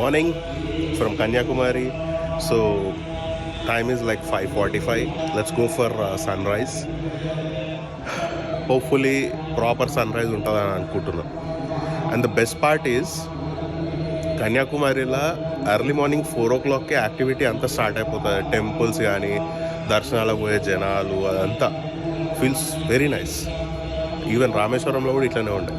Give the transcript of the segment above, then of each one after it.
morning from Kanyakumari. So time is like 5:45. Let's go for sunrise. Hopefully proper sunrise ఉంటుందని అనుకుంటున్నాను. And the best part is కన్యాకుమారిలో early morning 4 o'clockకే activity అంతా start అయిపోతుంది. Temples కానీ దర్శనాలకు పోయే జనాలు అదంతా ఫీల్స్ వెరీ నైస్. ఈవెన్ రామేశ్వరంలో కూడా ఇట్లనే ఉండే.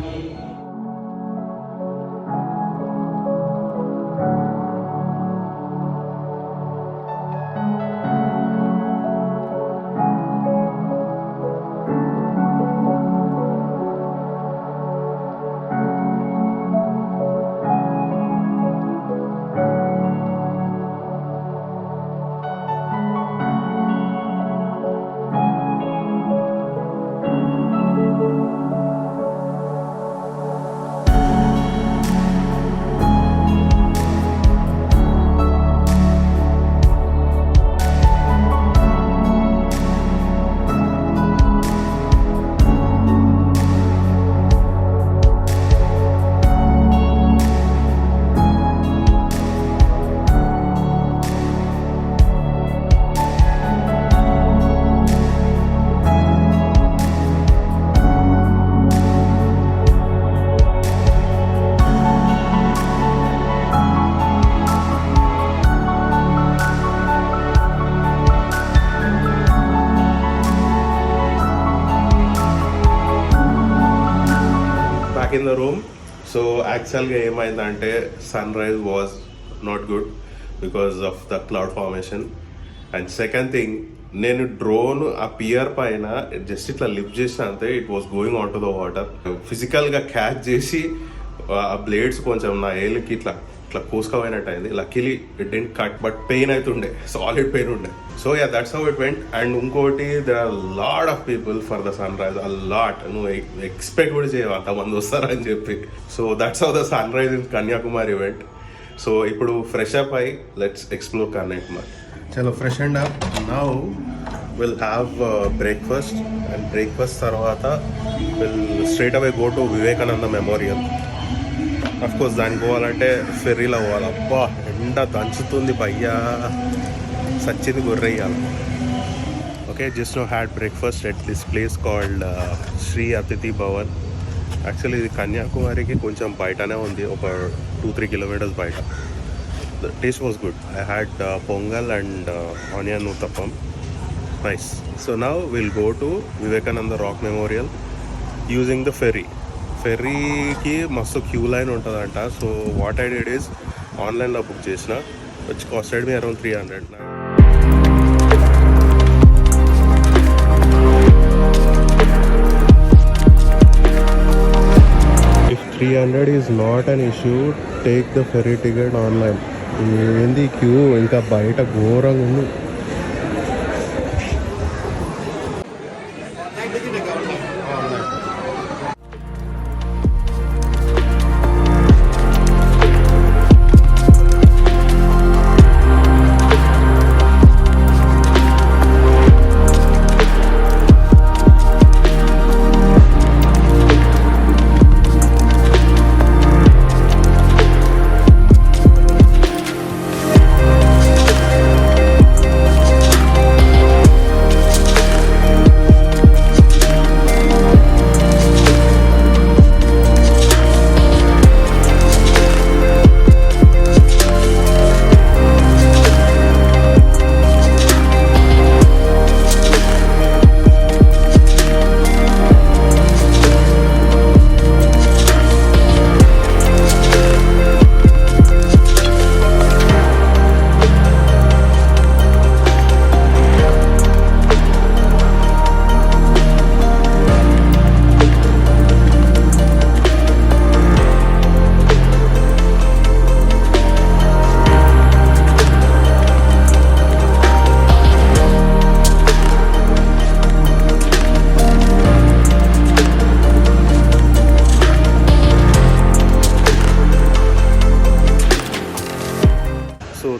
In the room. So actually ఏమైందంటే sunrise was not good because of the cloud formation. And second thing, నేను డ్రోన్ ఆ పియర్ పైన జస్ట్ ఇట్లా లిఫ్ట్ చేసిన అంతే it was going on to the water. ఫిజికల్గా క్యాచ్ చేసి ఆ బ్లేడ్స్ కొంచెం నా ఏళ్ళకి ఇట్లా కోసుకోపోయినట్టు అయింది. Luckily it didn't cut, but pain అవుతుండే, సాలిడ్ పెయిన్ ఉండే. So yeah, that's how it went. And ఇంకోటి, there are lot of people for the sunrise, a lot. నువ్వు ఎక్స్పెక్ట్ కూడా చేయవు అంతమంది వస్తారని చెప్పి. So that's how the sunrise in Kanyakumari event. So ఇప్పుడు ఫ్రెష్ అప్ అయ్యి లెట్స్ ఎక్స్ప్లోర్ కన్యాకుమారి. చలో fresh and up. Now will have breakfast. And breakfast తర్వాత will straight away go to Vivekananda memorial. Of course దానికి పోవాలంటే ఫెర్రీలో పోవాలి. అబ్బా ఎండ దంచుతుంది భయ్యా, సచ్చింది గొర్రెయ్యాలి. Okay, just now had breakfast at this place called Shri Atithi Bhavan. Actually ఇది కన్యాకుమారికి కొంచెం బయటనే ఉంది, ఒక 2-3 kilometers బయట. The taste was good. I had pongal and onion uttapam. Nice. So now will go to Vivekananda rock memorial using the ఫెర్రీకి మస్తు క్యూ లైన్ ఉంటుందంట. So what I did is ఆన్లైన్లో బుక్ చేసిన, which costed me around 300. If 300 is not an issue, take the ferry ticket online. ఏంది queue ఇంకా బయట ఘోరంగా ఉంది.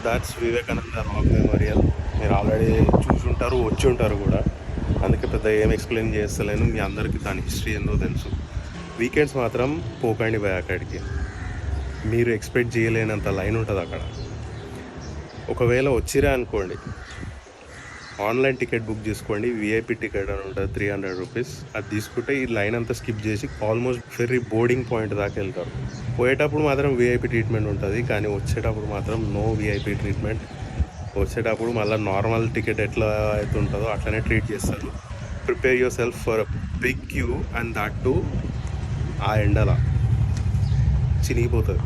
That's Vivekananda rock memorial. మీరు ఆల్రెడీ చూసుంటారు, వచ్చి ఉంటారు కూడా, అందుకే పెద్ద ఏం ఎక్స్ప్లెయిన్ చేస్తలేను. మీ అందరికీ దాని హిస్టరీ ఏందో తెలుసు. వీకెండ్స్ మాత్రం పోకండి పోయి అక్కడికి. మీరు ఎక్స్పెక్ట్ చేయలేనంత లైన్ ఉంటుంది అక్కడ. ఒకవేళ వచ్చిరా అనుకోండి, ఆన్లైన్ టికెట్ బుక్ చేసుకోండి, విఐపి టికెట్ అని ఉంటుంది, 300 రూపీస్. అది తీసుకుంటే ఈ లైన్ అంతా స్కిప్ చేసి ఆల్మోస్ట్ ఫెర్రీ బోర్డింగ్ పాయింట్ దాకా వెళ్తారు. పోయేటప్పుడు మాత్రం విఐపి ట్రీట్మెంట్ ఉంటుంది, కానీ వచ్చేటప్పుడు మాత్రం నో విఐపి ట్రీట్మెంట్. వచ్చేటప్పుడు మళ్ళీ నార్మల్ టికెట్ ఎట్లా అయితే ఉంటుందో అట్లనే ట్రీట్ చేస్తారు. Prepare yourself for big queue and that to ఆ ఎండల చినిగిపోతుంది.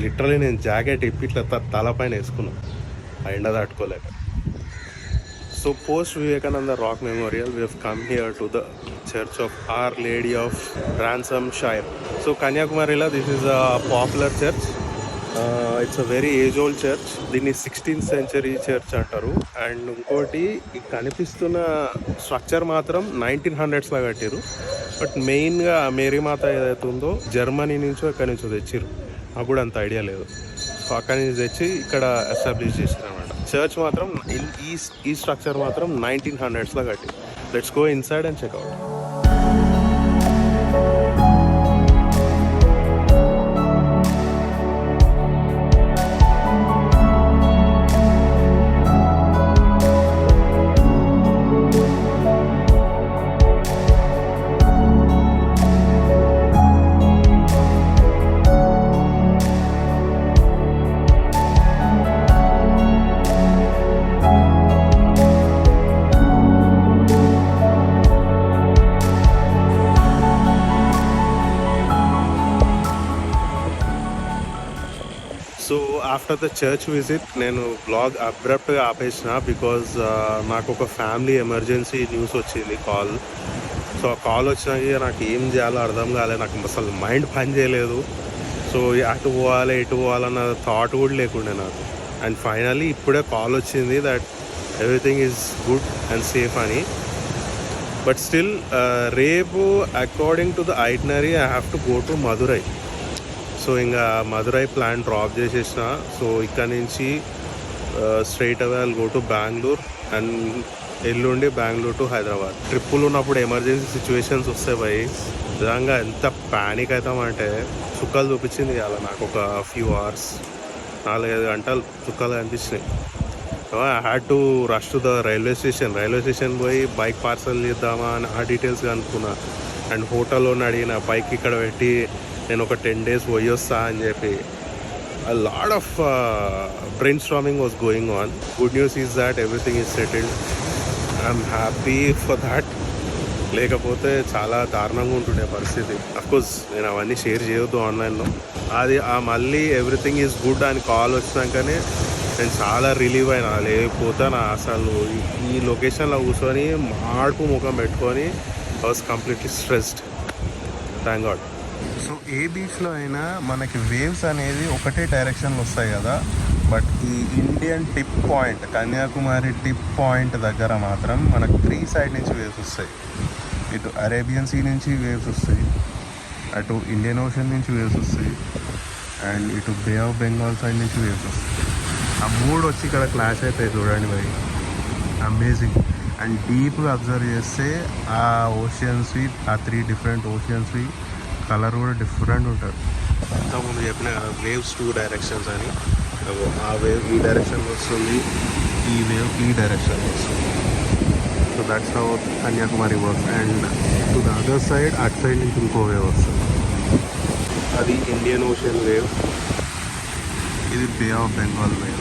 లిటరలీ నేను జాకెట్ ఇప్పి ఇట్లా తలపైన వేసుకున్నాను ఆ ఎండ తట్టుకోలేక. So post Vivekananda Rock Memorial, we have come here to the Church of Our Lady of Ransomshire. So Kanyakumarila, this is a popular church. It's a very age-old church. దీన్ని 16th century church అంటారు. And ఇంకోటి ఈ కనిపిస్తున్న structure మాత్రం 1900s లా కట్టారు. But మెయిన్గా మేరీమాత ఏదైతే ఉందో జర్మనీ నుంచో ఎక్కడి నుంచో తెచ్చిరు, నాకు కూడా అంత ఐడియా లేదు. సో అక్కడి నుంచి తెచ్చి ఇక్కడ ఎస్టాబ్లిష్ చేశారు అనమాట. చర్చ్ మాత్రం ఈ స్ట్రక్చర్ మాత్రం 1900s లా కట్టి. Let's go inside and checkout. So after the church visit నేను బ్లాగ్ అబ్రప్ట్గా ఆపేసిన, బికాజ్ నాకు ఒక ఫ్యామిలీ ఎమర్జెన్సీ న్యూస్ వచ్చింది, కాల్. సో ఆ కాల్ వచ్చినాక నాకు ఏం చేయాలో అర్థం కాలేదు, నాకు అసలు మైండ్ పని చేయలేదు. సో అటు పోవాలి ఇటు పోవాలన్న థాట్ కూడా లేకుండే నాకు. అండ్ ఫైనలీ ఇప్పుడే కాల్ వచ్చింది that everything is good and safe అని. బట్ స్టిల్ రేపు according to the itinerary I have to go to Madurai. So ఇంకా మదురై ప్లాన్ డ్రాప్ చేసేసిన. సో ఇక్కడ నుంచి straight away I'll go to Bengaluru and ఎల్లుండి బెంగళూరు టు హైదరాబాద్. ట్రిప్పులు ఉన్నప్పుడు ఎమర్జెన్సీ సిచ్యువేషన్స్ వస్తాయి భయ్, నిజంగా ఎంత ప్యానిక్ అవుతామంటే చుక్కలు చూపించింది అలా నాకు ఒక ఫ్యూ అవర్స్, 4-5 గంటలు చుక్కలు కనిపించినాయి. I had to rush to the railway station పోయి బైక్ పార్సల్ చేద్దామా అని ఆ డీటెయిల్స్ కనుక్కున్నా. అండ్ హోటల్లో అడిగిన బైక్ ఇక్కడ పెట్టి నేను ఒక 10 days పోయి వస్తా అని చెప్పి. a lot of brainstorming was going on. Good news is that everything is settled. I'm happy for that. లేకపోతే చాలా దారుణంగా ఉంటుండే పరిస్థితి. అఫ్కోర్స్ నేను అవన్నీ షేర్ చేయొద్దు ఆన్లైన్లో. అది మళ్ళీ ఎవ్రీథింగ్ ఈజ్ గుడ్ అని కాల్ వచ్చినాకనే నేను చాలా రిలీవ్ అయినా, లేకపోతే నా అసలు ఈ లొకేషన్లో కూర్చొని మాడుపు ముఖం పెట్టుకొని I was completely stressed. Thank God. So ఏ బీచ్లో అయినా మనకి వేవ్స్ అనేది ఒకటే డైరెక్షన్లో వస్తాయి కదా, బట్ ఈ Indian tip point, Kanyakumari tip point దగ్గర మాత్రం మనకు 3 సైడ్ నుంచి వేవ్స్ వస్తాయి. ఇటు అరేబియన్ సీ నుంచి వేవ్స్ వస్తాయి, అటు ఇండియన్ ఓషన్ నుంచి వేవ్స్ వస్తాయి, అండ్ ఇటు బే ఆఫ్ బెంగాల్ సైడ్ నుంచి వేవ్స్ వస్తాయి. ఆ 3 వచ్చి ఇక్కడ క్లాష్ అవుతాయి చూడండి భయ్, అమేజింగ్. అండ్ డీప్గా అబ్జర్వ్ చేస్తే ఆ ఓషియన్స్వి, ఆ 3 డిఫరెంట్ ఓషియన్స్వి కలర్ కూడా డిఫరెంట్ ఉంటుంది. ఇంతకుముందు చెప్పిన వేవ్స్ 2 డైరెక్షన్స్ అని, ఆ వేవ్ ఈ డైరెక్షన్లో వస్తుంది, ఈ వేవ్ ఈ డైరెక్షన్లో వస్తుంది. So that's how Kanyakumari works. And to the other side అటు సైడ్ నుంచి ఇంకో వేవ్ వస్తుంది, అది ఇండియన్ ఓషన్ వేవ్, ఇది Bay of Bengal wave.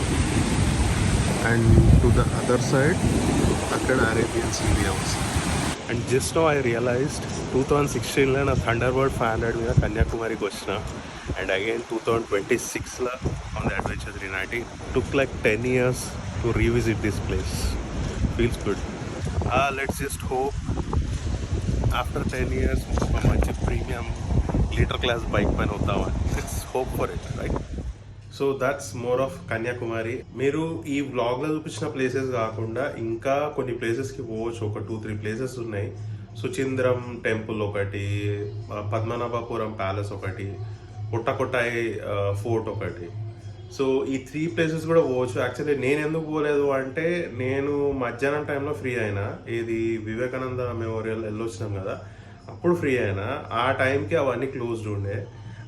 And to the other side అక్కడ అరేబియన్ సీ వేవ్ వస్తుంది. And just now I realized 2016లో నా థండర్బర్డ్ 500 మీద కన్యాకుమారికి వచ్చిన. అండ్ అగైన్ 2026లో on the Adventure 390. Took like 10 years to revisit this place. Feels good. Let's just hope after 10 years ఒక మంచి ప్రీమియం లీటర్ క్లాస్ బైక్ పైన వద్దామని. Let's hope for it, right? So that's more of Kanyakumari. మీరు ఈ వ్లాగ్లో చూపించిన places కాకుండా ఇంకా కొన్ని ప్లేసెస్కి పోవచ్చు. ఒక 2-3 ప్లేసెస్ ఉన్నాయి. సుచింద్రం టెంపుల్ ఒకటి, పద్మనాభపురం ప్యాలెస్ ఒకటి, పుట్టకొట్టాయి ఫోర్ట్ ఒకటి. సో ఈ 3 ప్లేసెస్ కూడా పోవచ్చు. యాక్చువల్లీ నేను ఎందుకు పోలేదు అంటే, నేను మధ్యాహ్నం టైంలో ఫ్రీ అయినా, ఇది వివేకానంద మెమోరియల్ వెళ్ళొచ్చినాం కదా, అప్పుడు ఫ్రీ అయినా. ఆ టైంకి అవన్నీ క్లోజ్డ్ ఉండే.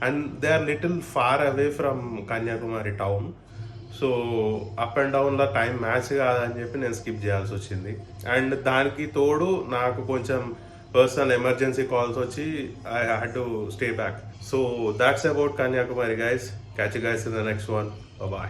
And they are little far away from Kanyakumari town. So up and డౌన్లో టైం మ్యాచ్ కాదని చెప్పి నేను స్కిప్ చేయాల్సి వచ్చింది. అండ్ దానికి తోడు నాకు కొంచెం పర్సనల్ ఎమర్జెన్సీ కాల్స్ వచ్చి I had to stay back. So that's about Kanyakumari guys. Catch you guys in the next one. Bye.